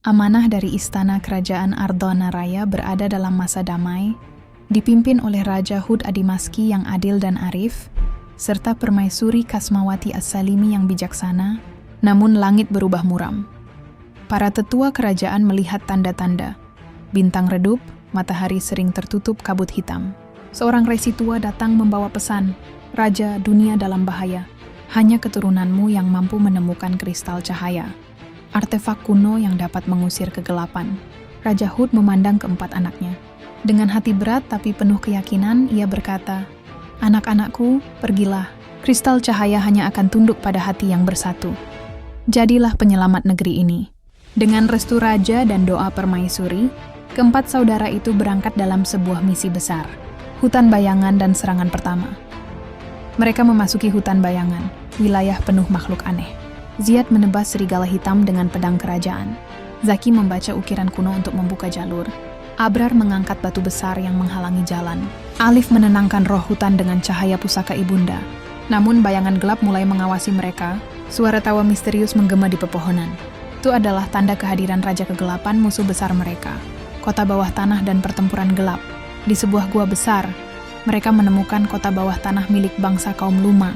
Amanah dari istana kerajaan Ardhanaraya berada dalam masa damai, dipimpin oleh Raja Hud Adimaski yang adil dan arif, serta Permaisuri Kasmawati As-Salimi yang bijaksana, namun langit berubah muram. Para tetua kerajaan melihat tanda-tanda. Bintang redup, matahari sering tertutup kabut hitam. Seorang resi tua datang membawa pesan, "Raja, dunia dalam bahaya. Hanya keturunanmu yang mampu menemukan kristal cahaya, artefak kuno yang dapat mengusir kegelapan." Raja Hud memandang keempat anaknya. Dengan hati berat tapi penuh keyakinan, ia berkata, "Anak-anakku, pergilah. Kristal cahaya hanya akan tunduk pada hati yang bersatu. Jadilah penyelamat negeri ini." Dengan restu raja dan doa permaisuri, keempat saudara itu berangkat dalam sebuah misi besar, hutan bayangan dan serangan pertama. Mereka memasuki hutan bayangan, wilayah penuh makhluk aneh. Ziyad menebas serigala hitam dengan pedang kerajaan. Zaki membaca ukiran kuno untuk membuka jalur. Abrar mengangkat batu besar yang menghalangi jalan. Alif menenangkan roh hutan dengan cahaya pusaka ibunda. Namun bayangan gelap mulai mengawasi mereka. Suara tawa misterius menggema di pepohonan. Itu adalah tanda kehadiran Raja Kegelapan, musuh besar mereka. Kota bawah tanah dan pertempuran gelap. Di sebuah gua besar, mereka menemukan kota bawah tanah milik bangsa kaum Luma,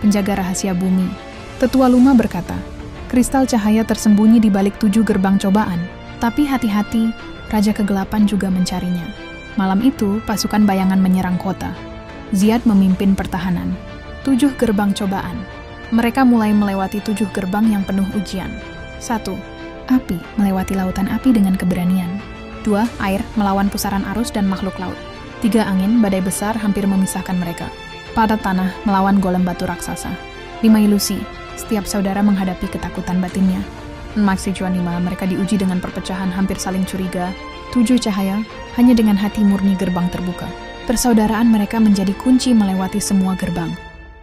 penjaga rahasia bumi. Tetua Luma berkata, kristal cahaya tersembunyi di balik 7 gerbang cobaan. Tapi hati-hati, Raja Kegelapan juga mencarinya. Malam itu, pasukan bayangan menyerang kota. Ziyad memimpin pertahanan. 7 gerbang cobaan. Mereka mulai melewati 7 gerbang yang penuh ujian. 1. Api melewati lautan api dengan keberanian. 2. Air melawan pusaran arus dan makhluk laut. 3. Angin, badai besar hampir memisahkan mereka. Padat tanah melawan golem batu raksasa. 5. Ilusi, setiap saudara menghadapi ketakutan batinnya. 6. Mereka diuji dengan perpecahan hampir saling curiga. 7. Cahaya, hanya dengan hati murni gerbang terbuka. Persaudaraan mereka menjadi kunci melewati semua gerbang.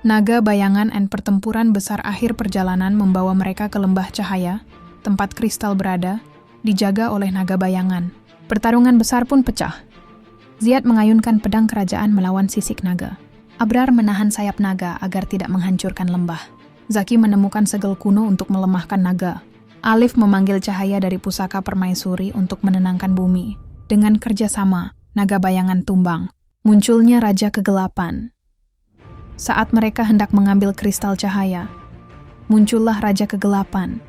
Naga bayangan dan pertempuran besar akhir perjalanan membawa mereka ke lembah cahaya, tempat kristal berada, dijaga oleh naga bayangan. Pertarungan besar pun pecah. Ziyad mengayunkan pedang kerajaan melawan sisik naga. Abrar menahan sayap naga agar tidak menghancurkan lembah. Zaki menemukan segel kuno untuk melemahkan naga. Alif memanggil cahaya dari pusaka permaisuri untuk menenangkan bumi. Dengan kerjasama, naga bayangan tumbang. Munculnya Raja Kegelapan. Saat mereka hendak mengambil kristal cahaya, muncullah Raja Kegelapan,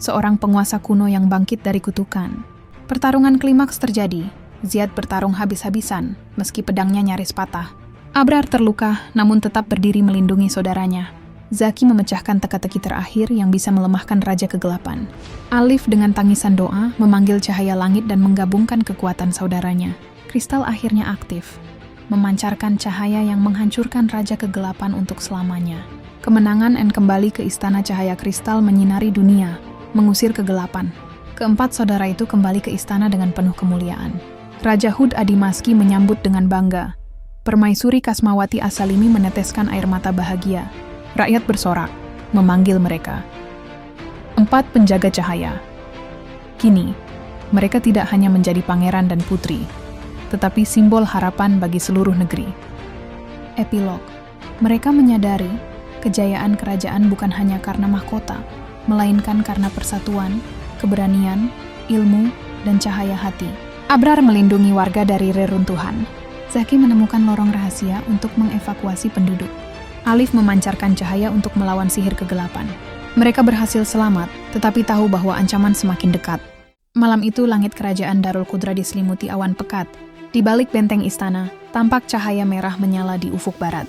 seorang penguasa kuno yang bangkit dari kutukan. Pertarungan klimaks terjadi. Ziyad bertarung habis-habisan, meski pedangnya nyaris patah. Abrar terluka, namun tetap berdiri melindungi saudaranya. Zaki memecahkan teka-teki terakhir yang bisa melemahkan Raja Kegelapan. Alif dengan tangisan doa memanggil cahaya langit dan menggabungkan kekuatan saudaranya. Kristal akhirnya aktif, memancarkan cahaya yang menghancurkan Raja Kegelapan untuk selamanya. Kemenangan dan kembali ke istana cahaya kristal menyinari dunia, mengusir kegelapan. Keempat saudara itu kembali ke istana dengan penuh kemuliaan. Raja Hud Adimaski menyambut dengan bangga. Permaisuri Kasmawati As-Salimi meneteskan air mata bahagia. Rakyat bersorak, memanggil mereka. 4 penjaga cahaya. Kini, mereka tidak hanya menjadi pangeran dan putri, tetapi simbol harapan bagi seluruh negeri. Epilog. Mereka menyadari kejayaan kerajaan bukan hanya karena mahkota, melainkan karena persatuan, keberanian, ilmu, dan cahaya hati. Abrar melindungi warga dari reruntuhan. Zaki menemukan lorong rahasia untuk mengevakuasi penduduk. Alif memancarkan cahaya untuk melawan sihir kegelapan. Mereka berhasil selamat, tetapi tahu bahwa ancaman semakin dekat. Malam itu langit kerajaan Darul Qudra diselimuti awan pekat. Di balik benteng istana, tampak cahaya merah menyala di ufuk barat.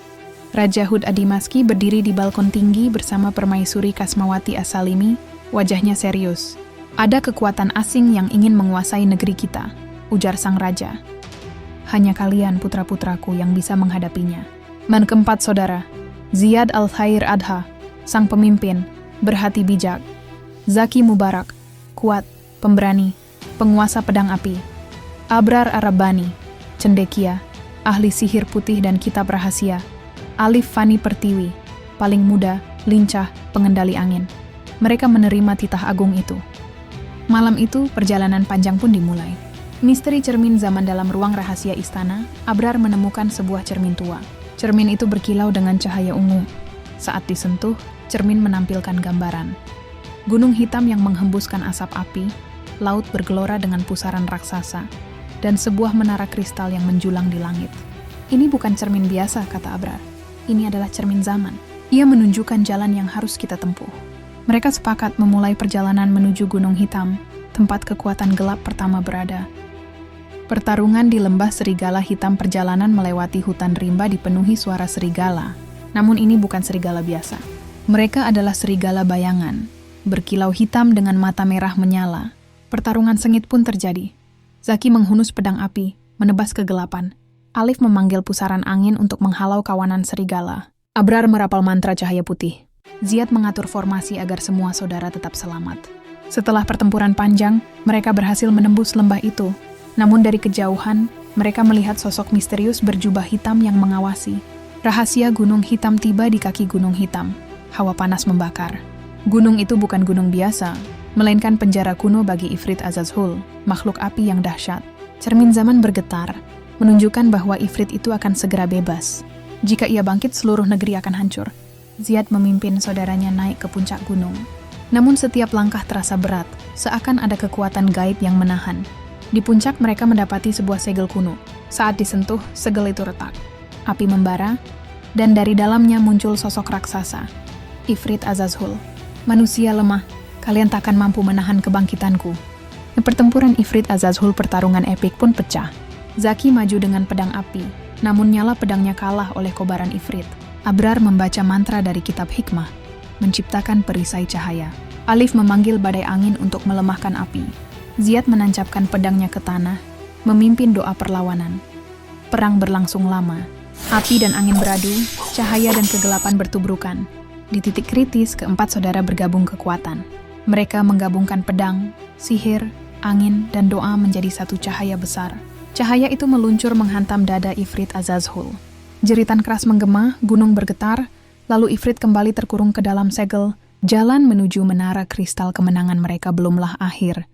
Raja Hud Adimaski berdiri di balkon tinggi bersama Permaisuri Kasmawati As-Salimi, wajahnya serius. "Ada kekuatan asing yang ingin menguasai negeri kita," ujar sang raja. "Hanya kalian putra-putraku yang bisa menghadapinya." Man keempat saudara, Ziyad Al-Khair Adha, sang pemimpin, berhati bijak. Zaki Mubarak, kuat, pemberani, penguasa pedang api. Abrar Arabani, cendekia, ahli sihir putih dan kitab rahasia. Alif Fani Pertiwi, paling muda, lincah, pengendali angin. Mereka menerima titah agung itu. Malam itu, perjalanan panjang pun dimulai. Misteri cermin zaman dalam ruang rahasia istana, Abrar menemukan sebuah cermin tua. Cermin itu berkilau dengan cahaya ungu. Saat disentuh, cermin menampilkan gambaran. Gunung hitam yang menghembuskan asap api, laut bergelora dengan pusaran raksasa, dan sebuah menara kristal yang menjulang di langit. Ini bukan cermin biasa, kata Abrar. Ini adalah cermin zaman. Ia menunjukkan jalan yang harus kita tempuh. Mereka sepakat memulai perjalanan menuju Gunung Hitam, tempat kekuatan gelap pertama berada. Pertarungan di lembah serigala hitam. Perjalanan melewati hutan rimba dipenuhi suara serigala. Namun ini bukan serigala biasa. Mereka adalah serigala bayangan, berkilau hitam dengan mata merah menyala. Pertarungan sengit pun terjadi. Zaki menghunus pedang api, menebas kegelapan. Alif memanggil pusaran angin untuk menghalau kawanan serigala. Abrar merapal mantra cahaya putih. Ziyad mengatur formasi agar semua saudara tetap selamat. Setelah pertempuran panjang, mereka berhasil menembus lembah itu. Namun dari kejauhan, mereka melihat sosok misterius berjubah hitam yang mengawasi. Rahasia Gunung Hitam tiba di kaki Gunung Hitam. Hawa panas membakar. Gunung itu bukan gunung biasa, melainkan penjara kuno bagi Ifrit Azazhul, makhluk api yang dahsyat. Cermin zaman bergetar, menunjukkan bahwa Ifrit itu akan segera bebas. Jika ia bangkit, seluruh negeri akan hancur. Ziyad memimpin saudaranya naik ke puncak gunung. Namun setiap langkah terasa berat, seakan ada kekuatan gaib yang menahan. Di puncak mereka mendapati sebuah segel kuno. Saat disentuh, segel itu retak. Api membara, dan dari dalamnya muncul sosok raksasa. Ifrit Azazhul. Manusia lemah, kalian takkan mampu menahan kebangkitanku. Di pertempuran Ifrit Azazhul, pertarungan epik pun pecah. Zaki maju dengan pedang api, namun nyala pedangnya kalah oleh kobaran Ifrit. Abrar membaca mantra dari kitab hikmah, menciptakan perisai cahaya. Alif memanggil badai angin untuk melemahkan api. Ziyad menancapkan pedangnya ke tanah, memimpin doa perlawanan. Perang berlangsung lama. Api dan angin beradu, cahaya dan kegelapan bertubrukan. Di titik kritis, keempat saudara bergabung kekuatan. Mereka menggabungkan pedang, sihir, angin, dan doa menjadi satu cahaya besar. Cahaya itu meluncur menghantam dada Ifrit Azazhul. Jeritan keras menggema, gunung bergetar, lalu Ifrit kembali terkurung ke dalam segel. Jalan menuju menara kristal kemenangan mereka belumlah akhir.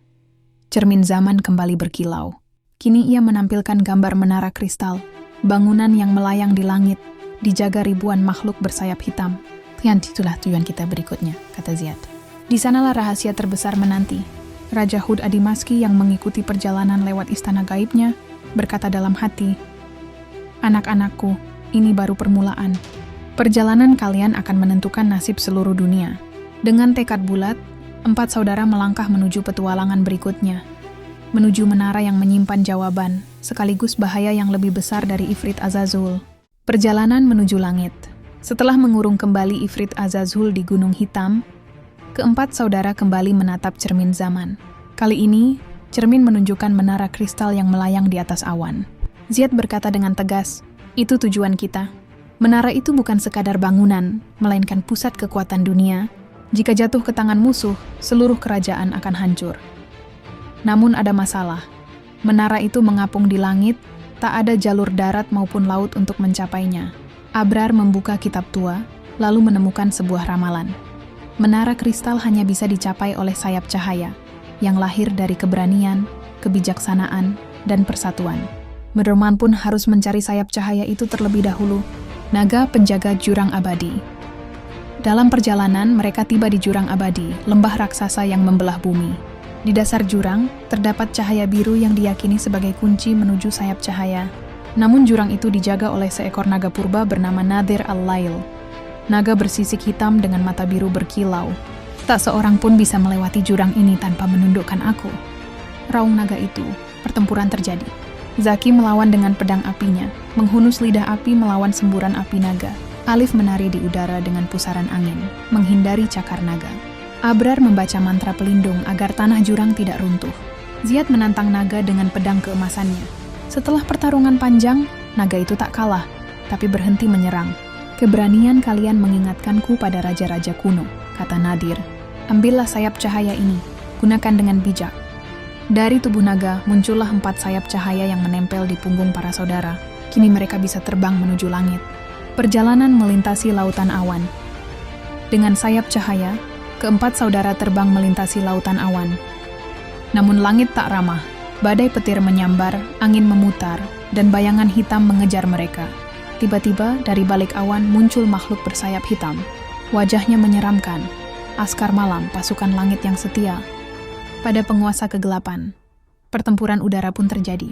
Cermin zaman kembali berkilau. Kini ia menampilkan gambar menara kristal, bangunan yang melayang di langit, dijaga ribuan makhluk bersayap hitam. "Dan itulah tujuan kita berikutnya," kata Ziyad. Di sanalah rahasia terbesar menanti. Raja Hud Adimaski yang mengikuti perjalanan lewat istana gaibnya, berkata dalam hati, "Anak-anakku, ini baru permulaan. Perjalanan kalian akan menentukan nasib seluruh dunia." Dengan tekad bulat, empat saudara melangkah menuju petualangan berikutnya. Menuju menara yang menyimpan jawaban, sekaligus bahaya yang lebih besar dari Ifrit Azazhul. Perjalanan menuju langit. Setelah mengurung kembali Ifrit Azazhul di Gunung Hitam, keempat saudara kembali menatap cermin zaman. Kali ini, cermin menunjukkan menara kristal yang melayang di atas awan. Ziyad berkata dengan tegas, "Itu tujuan kita. Menara itu bukan sekadar bangunan, melainkan pusat kekuatan dunia. Jika jatuh ke tangan musuh, seluruh kerajaan akan hancur." Namun ada masalah. Menara itu mengapung di langit, tak ada jalur darat maupun laut untuk mencapainya. Abrar membuka kitab tua, lalu menemukan sebuah ramalan. Menara kristal hanya bisa dicapai oleh sayap cahaya, yang lahir dari keberanian, kebijaksanaan, dan persatuan. Merman pun harus mencari sayap cahaya itu terlebih dahulu. Naga penjaga jurang abadi. Dalam perjalanan, mereka tiba di jurang abadi, lembah raksasa yang membelah bumi. Di dasar jurang, terdapat cahaya biru yang diyakini sebagai kunci menuju sayap cahaya. Namun jurang itu dijaga oleh seekor naga purba bernama Nadir Al-Lail. Naga bersisik hitam dengan mata biru berkilau. "Tak seorang pun bisa melewati jurang ini tanpa menundukkan aku," raung naga itu. Pertempuran terjadi. Zaki melawan dengan pedang apinya, menghunus lidah api melawan semburan api naga. Alif menari di udara dengan pusaran angin, menghindari cakar naga. Abrar membaca mantra pelindung agar tanah jurang tidak runtuh. Ziyad menantang naga dengan pedang keemasannya. Setelah pertarungan panjang, naga itu tak kalah, tapi berhenti menyerang. "Keberanian kalian mengingatkanku pada raja-raja kuno," kata Nadir. "Ambillah sayap cahaya ini, gunakan dengan bijak." Dari tubuh naga muncullah 4 sayap cahaya yang menempel di punggung para saudara. Kini mereka bisa terbang menuju langit. Perjalanan melintasi lautan awan. Dengan sayap cahaya, keempat saudara terbang melintasi lautan awan. Namun langit tak ramah. Badai petir menyambar, angin memutar, dan bayangan hitam mengejar mereka. Tiba-tiba dari balik awan muncul makhluk bersayap hitam. Wajahnya menyeramkan. Askar malam, pasukan langit yang setia. Pada penguasa kegelapan, pertempuran udara pun terjadi.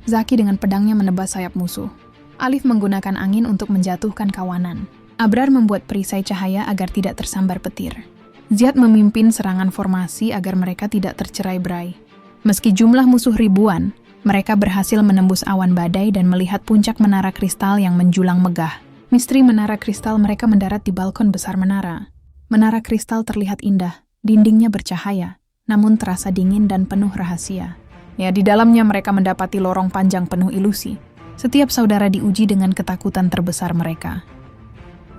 Zaki dengan pedangnya menebas sayap musuh. Alif menggunakan angin untuk menjatuhkan kawanan. Abrar membuat perisai cahaya agar tidak tersambar petir. Ziyad memimpin serangan formasi agar mereka tidak tercerai-berai. Meski jumlah musuh ribuan, mereka berhasil menembus awan badai dan melihat puncak menara kristal yang menjulang megah. Misteri menara kristal, mereka mendarat di balkon besar menara. Menara kristal terlihat indah, dindingnya bercahaya, namun terasa dingin dan penuh rahasia. Ya, di dalamnya mereka mendapati lorong panjang penuh ilusi. Setiap saudara diuji dengan ketakutan terbesar mereka.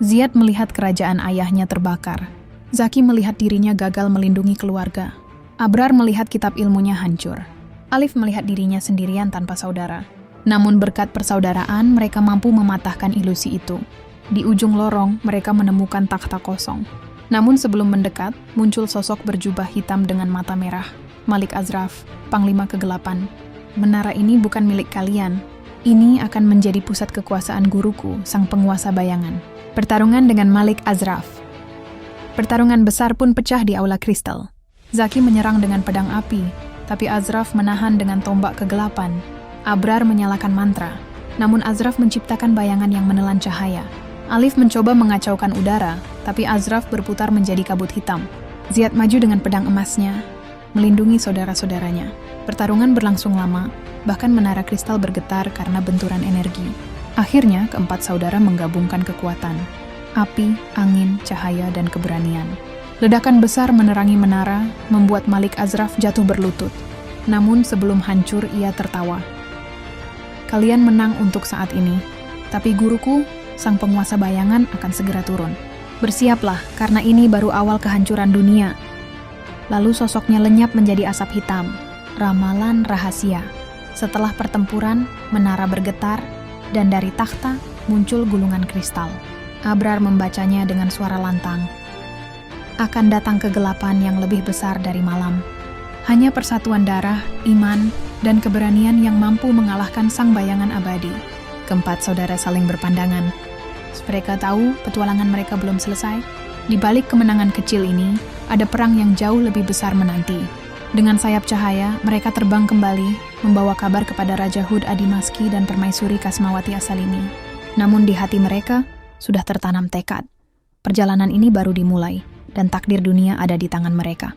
Ziyad melihat kerajaan ayahnya terbakar. Zaki melihat dirinya gagal melindungi keluarga. Abrar melihat kitab ilmunya hancur. Alif melihat dirinya sendirian tanpa saudara. Namun berkat persaudaraan, mereka mampu mematahkan ilusi itu. Di ujung lorong, mereka menemukan takhta kosong. Namun sebelum mendekat, muncul sosok berjubah hitam dengan mata merah. Malik Azraf, Panglima Kegelapan. Menara ini bukan milik kalian. Ini akan menjadi pusat kekuasaan guruku, sang penguasa bayangan. Pertarungan dengan Malik Azraf. Pertarungan besar pun pecah di aula kristal. Zaki menyerang dengan pedang api, tapi Azraf menahan dengan tombak kegelapan. Abrar menyalakan mantra, namun Azraf menciptakan bayangan yang menelan cahaya. Alif mencoba mengacaukan udara, tapi Azraf berputar menjadi kabut hitam. Ziyad maju dengan pedang emasnya, melindungi saudara-saudaranya. Pertarungan berlangsung lama, bahkan menara kristal bergetar karena benturan energi. Akhirnya, keempat saudara menggabungkan kekuatan. Api, angin, cahaya, dan keberanian. Ledakan besar menerangi menara, membuat Malik Azraf jatuh berlutut. Namun sebelum hancur, ia tertawa. Kalian menang untuk saat ini, tapi guruku, sang penguasa bayangan, akan segera turun. Bersiaplah, karena ini baru awal kehancuran dunia. Lalu sosoknya lenyap menjadi asap hitam. Ramalan rahasia. Setelah pertempuran, menara bergetar, dan dari takhta muncul gulungan kristal. Abrar membacanya dengan suara lantang. Akan datang kegelapan yang lebih besar dari malam. Hanya persatuan darah, iman, dan keberanian yang mampu mengalahkan sang bayangan abadi. Keempat saudara saling berpandangan. Mereka tahu petualangan mereka belum selesai. Di balik kemenangan kecil ini, ada perang yang jauh lebih besar menanti. Dengan sayap cahaya, mereka terbang kembali, membawa kabar kepada Raja Hud Adimaski dan Permaisuri Kasmawati As-Salimi. Namun di hati mereka, sudah tertanam tekad. Perjalanan ini baru dimulai, dan takdir dunia ada di tangan mereka.